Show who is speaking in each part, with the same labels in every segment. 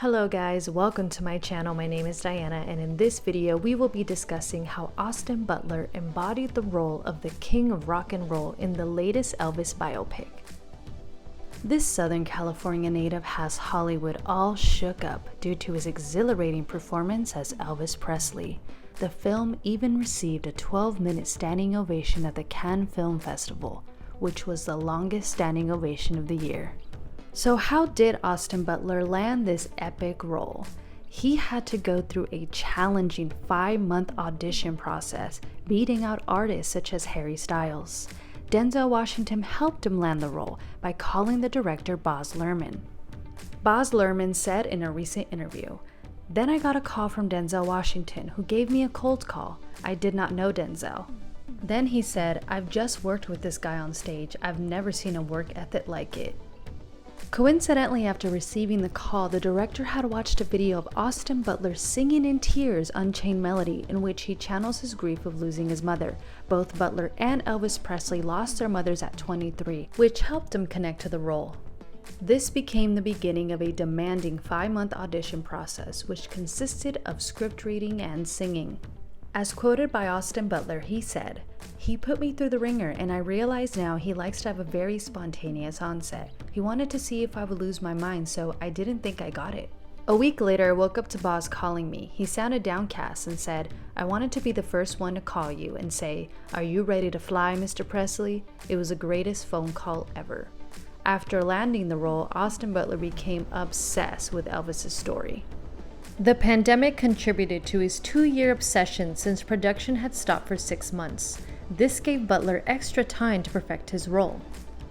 Speaker 1: Hello guys, welcome to my channel. My name is Diana, and in this video we will be discussing how Austin Butler embodied the role of the king of rock and roll in the latest Elvis biopic. This Southern California native has Hollywood all shook up due to his exhilarating performance as Elvis Presley. The film even received a 12-minute standing ovation at the Cannes Film Festival, which was the longest standing ovation of the year. So how did Austin Butler land this epic role? He had to go through a challenging 5-month audition process, beating out artists such as Harry Styles. Denzel Washington helped him land the role by calling the director Baz Luhrmann. Baz Luhrmann said in a recent interview, "Then I got a call from Denzel Washington, who gave me a cold call. I did not know Denzel. Then he said, I've just worked with this guy on stage. I've never seen a work ethic like it." Coincidentally, after receiving the call, the director had watched a video of Austin Butler singing in tears Unchained Melody, in which he channels his grief of losing his mother. Both Butler and Elvis Presley lost their mothers at 23, which helped him connect to the role. This became the beginning of a demanding 5-month audition process, which consisted of script reading and singing. As quoted by Austin Butler, he said, "He put me through the ringer, and I realize now he likes to have a very spontaneous onset. He wanted to see if I would lose my mind, so I didn't think I got it." A week later, I woke up to Baz calling me. He sounded downcast and said, "I wanted to be the first one to call you and say, 'Are you ready to fly, Mr. Presley?' It was the greatest phone call ever." After landing the role, Austin Butler became obsessed with Elvis's story. The pandemic contributed to his 2-year obsession since production had stopped for 6 months. This gave Butler extra time to perfect his role.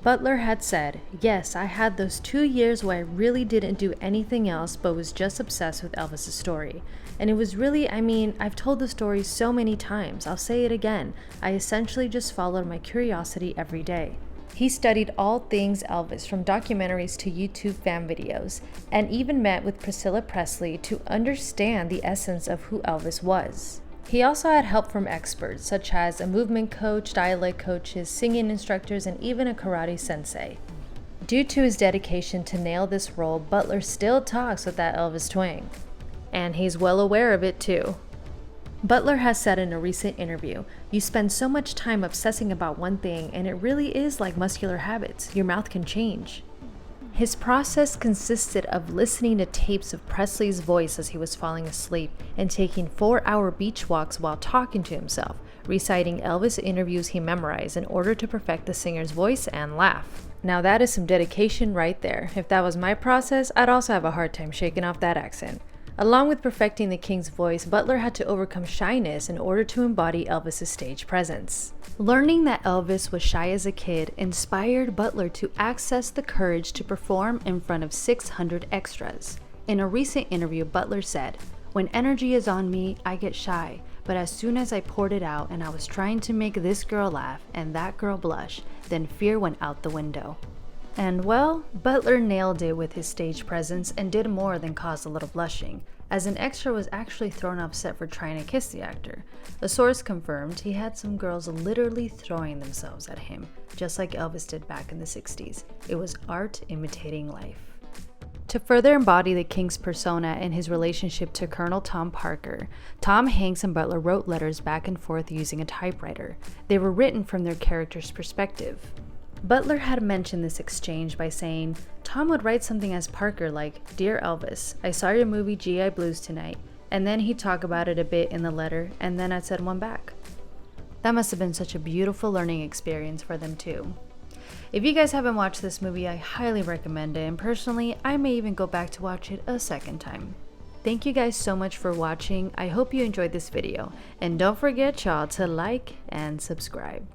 Speaker 1: Butler had said, "Yes, I had those 2 years where I really didn't do anything else but was just obsessed with Elvis's story. And it was really, I've told the story so many times, I'll say it again. I essentially just followed my curiosity every day." He studied all things Elvis, from documentaries to YouTube fan videos, and even met with Priscilla Presley to understand the essence of who Elvis was. He also had help from experts such as a movement coach, dialect coaches, singing instructors, and even a karate sensei. Due to his dedication to nail this role, Butler still talks with that Elvis twang. And he's well aware of it too. Butler has said in a recent interview, "You spend so much time obsessing about one thing, and it really is like muscular habits. Your mouth can change." His process consisted of listening to tapes of Presley's voice as he was falling asleep and taking 4-hour beach walks while talking to himself, reciting Elvis interviews he memorized in order to perfect the singer's voice and laugh. Now that is some dedication right there. If that was my process, I'd also have a hard time shaking off that accent. Along with perfecting the king's voice, Butler had to overcome shyness in order to embody Elvis's stage presence. Learning that Elvis was shy as a kid inspired Butler to access the courage to perform in front of 600 extras. In a recent interview, Butler said, "When energy is on me, I get shy, but as soon as I poured it out and I was trying to make this girl laugh and that girl blush, then fear went out the window." And well, Butler nailed it with his stage presence and did more than cause a little blushing, as an extra was actually thrown off set for trying to kiss the actor. A source confirmed he had some girls literally throwing themselves at him, just like Elvis did back in the 60s. It was art imitating life. To further embody the king's persona and his relationship to Colonel Tom Parker, Tom Hanks and Butler wrote letters back and forth using a typewriter. They were written from their character's perspective. Butler had mentioned this exchange by saying, Tom would write something as Parker like, "Dear Elvis, I saw your movie GI Blues tonight," and then he'd talk about it a bit in the letter, and then I'd send one back. That must have been such a beautiful learning experience for them too. If you guys haven't watched this movie, I highly recommend it, and personally, I may even go back to watch it a second time. Thank you guys so much for watching. I hope you enjoyed this video, and don't forget y'all to like and subscribe.